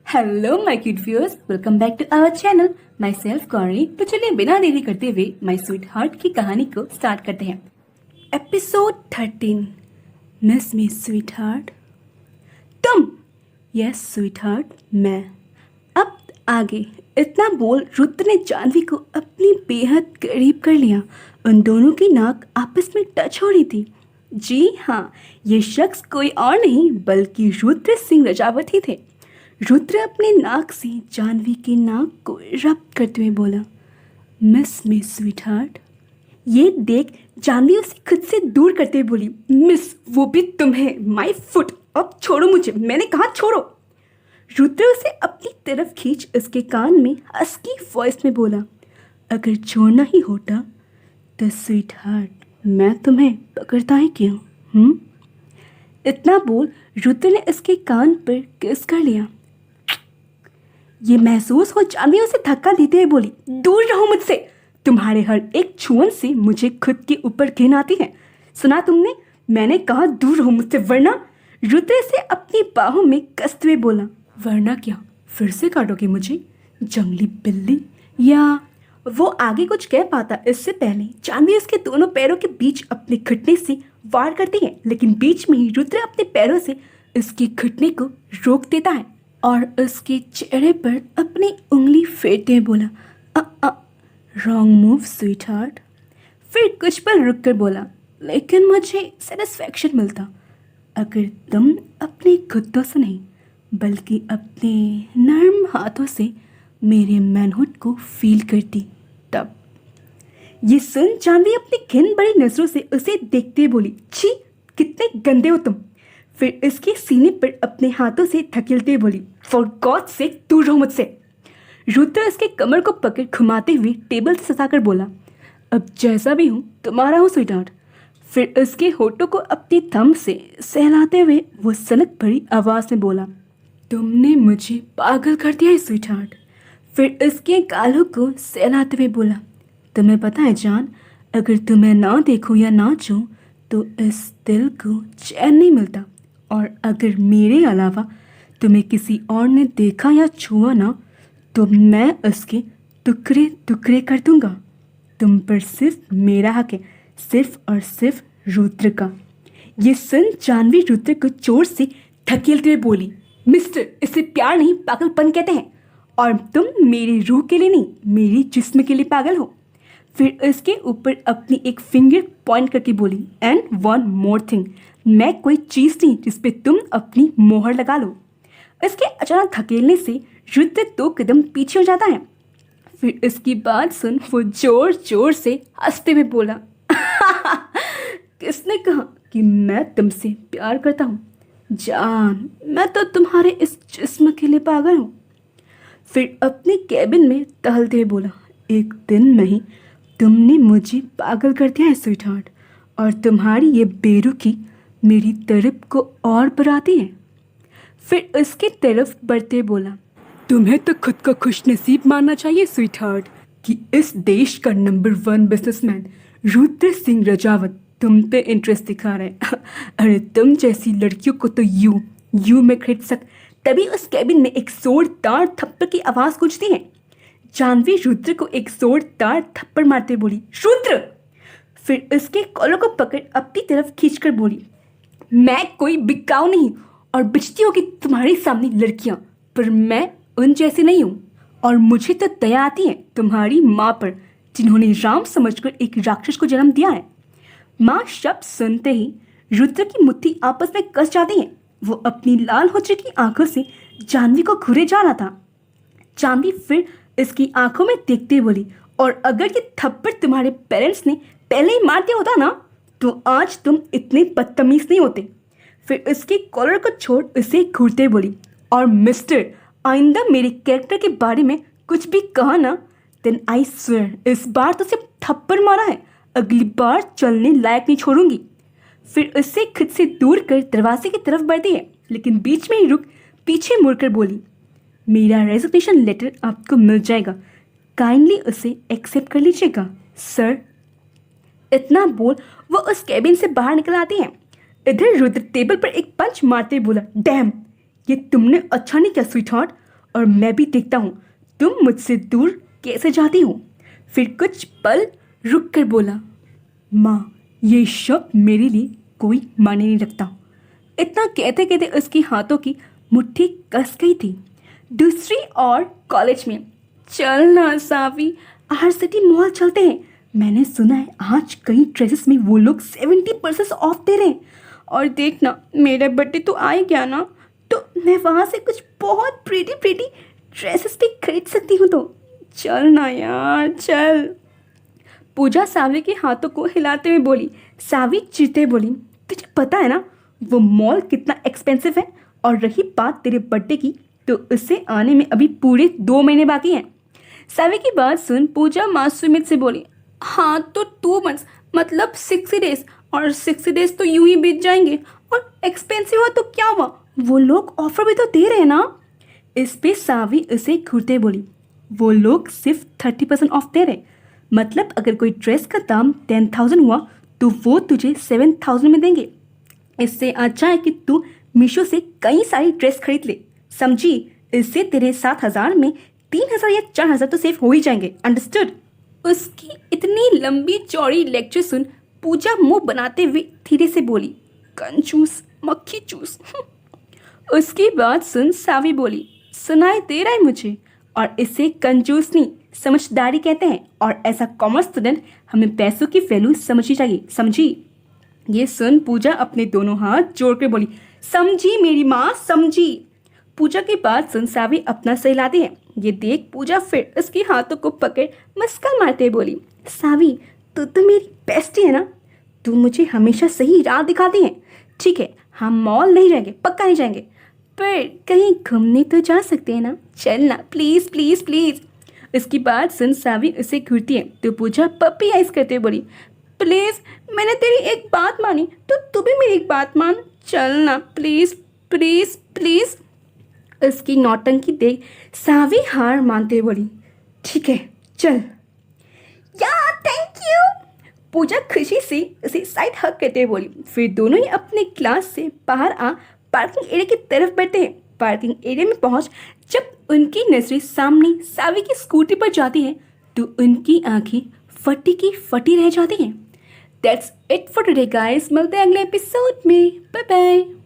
Hello my cute viewers, welcome back to our channel. Myself Gauri. तो चलिए बिना देरी करते हुए माई स्वीट हार्ट की कहानी को स्टार्ट करते हैं। एपिसोड 13। मिस मी स्वीट हार्ट। तुम? यस स्वीट हार्ट, मैं। अब आगे इतना बोल रुद्र ने जानवी को अपनी बेहद करीब कर लिया। उन दोनों की नाक आपस में टच हो रही थी। जी हाँ, ये शख्स कोई और नहीं बल्कि रुद्र सिंह रजावती थे। रुद्र अपने नाक से जानवी के नाक को रब करते हुए बोला, मिस मी स्वीट हार्ट। ये देख जानवी उसे खुद से दूर करते हुए बोली, मिस वो भी तुम्हें। माय फुट, अब छोड़ो मुझे, मैंने कहा छोड़ो। रुद्र उसे अपनी तरफ खींच उसके कान में हस्की वॉइस में बोला, अगर छोड़ना ही होता तो स्वीट हार्ट मैं तुम्हें पकड़ता ही क्यों? इतना बोल रुद्र ने उसके कान पर किस कर लिया। ये महसूस हो जानवी उसे धक्का देते हुए बोली, दूर रहो मुझसे। तुम्हारे हर एक छुअन से मुझे खुद के ऊपर घिन आती है। सुना तुमने? मैंने कहा दूर रहो मुझसे, वरना। रुद्र से अपनी बाहों में कसते हुए बोला, वरना क्या? फिर से काटोगे मुझे, जंगली बिल्ली? या वो आगे कुछ कह पाता इससे पहले जानवी उसके दोनों पैरों के बीच अपने घुटने से वार करती है, लेकिन बीच में ही रुद्र अपने पैरों से उसके घुटने को रोक देता है और उसके चेहरे पर अपनी उंगली फेरते हुए बोला, रॉन्ग मूव स्वीट हार्ट। फिर कुछ पल रुक कर बोला, लेकिन मुझे सेटिस्फैक्शन मिलता अगर तुम अपने घुटनों से नहीं बल्कि अपने नर्म हाथों से मेरे मैनहुड को फील करती तब। ये सुन जानवी अपनी घिन भरी नजरों से उसे देखते हुए बोली, छी कितने गंदे हो तुम। फिर इसके सीने पर अपने हाथों से धकेलते हुए बोली, फॉर गॉड से दूर रहो मुझसे। रुद्र उसके कमर को पकड़ घुमाते हुए टेबल से सताकर बोला, अब जैसा भी हूँ तुम्हारा हूँ स्वीट हार्ट। फिर उसके होठों को अपनी थंब से सहलाते हुए वो सनक भरी आवाज़ में बोला, तुमने मुझे पागल कर दिया है स्वीट हार्ट। फिर उसके गालों को सहलाते हुए बोला, तुम्हें पता है जान, अगर तुम्हें ना देखूं या ना छूं तो इस दिल को चैन नहीं मिलता, और अगर मेरे अलावा तुम्हें किसी और ने देखा या छुआ ना तो मैं उसके टुकड़े टुकड़े कर दूंगा। तुम पर सिर्फ मेरा हक है, सिर्फ और सिर्फ रुद्र का। ये सुन जानवी रुद्र को जोर से धकेलते हुए बोली, मिस्टर, इसे प्यार नहीं पागलपन कहते हैं, और तुम मेरी रूह के लिए नहीं मेरी जिस्म के लिए पागल हो। फिर उसके ऊपर अपनी एक फिंगर पॉइंट करके बोली, एंड वन मोर थिंग, मैं कोई चीज़ नहीं जिस पे तुम अपनी मोहर लगा लो। इसके अचानक धकेलने से रुद्र 2 कदम पीछे हो जाता है। फिर इसकी बात सुन वो जोर जोर से हंसते हुए बोला, किसने कहा कि मैं तुमसे प्यार करता हूँ जान, मैं तो तुम्हारे इस जिस्म के लिए पागल हूँ। फिर अपने कैबिन में टहलते हुए बोला, एक दिन में ही तुमने मुझे पागल कर दिया है स्वीट हार्ट, और तुम्हारी ये बेरुखी मेरी तरफ को और बढ़ाती है। फिर उसकी तरफ बढ़ते बोला, तुम्हें तो खुद को खुश नसीब मानना चाहिए स्वीट हार्ट कि इस देश का नंबर 1 बिजनेसमैन रुद्र सिंह रजावत तुम पे इंटरेस्ट दिखा रहे हैं। अरे तुम जैसी लड़कियों को तो यू में खरीद सक। तभी उस कैबिन में एक जोरदार थप्पड़ की आवाज़ गूंजती है। जानवी रुद्र को एक जोरदार थप्पड़ मारते बोली, रुद्र। फिर उसके कॉलर को पकड़ अपनी तरफ खींचकर बोली, मैं कोई बिकाऊ नहीं, और बिचती होगी तुम्हारे सामने लड़कियां, पर मैं उन जैसी नहीं हूँ। और मुझे तो दया आती है तुम्हारी माँ पर, जिन्होंने राम समझकर एक राक्षस को जन्म दिया है। माँ शब्द सुनते ही रुद्र की मुट्ठी आपस में कस जाती है। वो अपनी लाल हो चुकी आंखों से जानवी को घूरे जा रहा था। जानवी फिर इसकी आंखों में देखते बोली, और अगर ये थप्पड़ तुम्हारे पेरेंट्स ने पहले ही मार दिया होता ना तो आज तुम इतने बदतमीज नहीं होते। फिर उसके कॉलर को छोड़ उसे घूरते बोली, और मिस्टर, आइंदा मेरे कैरेक्टर के बारे में कुछ भी कहा ना, देन आई स्वेयर इस बार तो सिर्फ थप्पड़ मारा है, अगली बार चलने लायक नहीं छोड़ूंगी। फिर उससे खुद से दूर कर दरवाजे की तरफ बढ़ती है, लेकिन बीच में ही रुक पीछे मुड़कर बोली, मेरा रेजिग्नेशन लेटर आपको मिल जाएगा, काइंडली उसे एक्सेप्ट कर लीजिएगा सर। इतना बोल वो उस कैबिन से बाहर निकल आती है। इधर रुद्र टेबल पर एक पंच मारते बोला, डैम, ये तुमने अच्छा नहीं किया स्वीट हार्ट, और मैं भी देखता हूँ तुम मुझसे दूर कैसे जाती हो। फिर कुछ पल रुक कर बोला, माँ ये शब्द मेरे लिए कोई मायने नहीं रखता। इतना कहते कहते उसकी हाथों की मुट्ठी कस गई थी। दूसरी ओर कॉलेज में, चल ना सावी, आर सिटी मॉल चलते हैं। मैंने सुना है आज कई ड्रेसेस में वो लोग 70% ऑफ दे रहे हैं। और देखना मेरा बर्थडे तो आ ही गया ना, तो मैं वहाँ से कुछ बहुत प्रीटी ड्रेसेस भी खरीद सकती हूँ। तो चल ना यार चल। पूजा सावी के हाथों को हिलाते हुए बोली। सावी चिढ़ते बोली, तुझे पता है ना वो मॉल कितना एक्सपेंसिव है। और रही बात तेरे बर्थडे की, तो उससे आने में अभी पूरे 2 महीने बाकी हैं। सावी की बात सुन पूजा मासूमियत से बोली, हाँ तो 2 months मतलब 60 days, और 60 days तो यूं ही बीत जाएंगे। और एक्सपेंसिव हो तो क्या हुआ, वो लोग ऑफर भी तो दे रहे हैं ना। इस पे सावी उसे घूरते बोली, वो लोग सिर्फ 30% ऑफ दे रहे, मतलब अगर कोई ड्रेस का दाम 10,000 हुआ तो वो तुझे 7,000 में देंगे। इससे अच्छा है कि तू मीशो से कई सारी ड्रेस खरीद ले, समझी। इससे तेरे 7,000 में 3,000 या 4,000 तो सेफ हो ही जाएंगे, अंडरस्टूड। उसकी इतनी लंबी चौड़ी लेक्चर सुन पूजा मुंह बनाते हुए धीरे से बोली, कंजूस मक्खी चूस। उसकी बात सुन सावी बोली, सुनाई दे रहा है मुझे, और इसे कंजूस नहीं समझदारी कहते हैं। और ऐसा कॉमर्स स्टूडेंट हमें पैसों की वैल्यू समझनी चाहिए, समझी। ये सुन पूजा अपने दोनों हाथ जोड़कर बोली, समझी मेरी माँ समझी। पूजा की बात सुन सावी अपना सहलाती है। ये देख पूजा फिर उसके हाथों को पकड़ मस्का मारते बोली, सावी तू तो मेरी बेस्टी है ना, तू मुझे हमेशा सही राह दिखाती है। ठीक है हम मॉल नहीं जाएंगे, पक्का नहीं जाएंगे, पर कहीं घूमने तो जा सकते हैं ना, चल ना प्लीज़ प्लीज़ प्लीज़। इसकी बात सुन सावी उसे घूरती है तो पूजा पप्पी आइस करते हुए बोली, प्लीज़ मैंने तेरी एक बात मानी तो तू भी मेरी एक बात मान, चल ना प्लीज़ प्लीज़ प्लीज़। उसकी नौटंकी देख सावी हार मानते हुए बोली, ठीक है चल। या थैंक यू। पूजा खुशी से उसे साइड हक करते हुए बोली। फिर दोनों ही अपने क्लास से बाहर आ पार्किंग एरिया की तरफ बढ़ते हैं। पार्किंग एरिया में पहुंच जब उनकी नजरें सामने सावी की स्कूटी पर जाती है तो उनकी आंखें फटी की फटी रह जाती हैं। That's it for today guys, मिलते हैं अगले एपिसोड में, बाय बाय।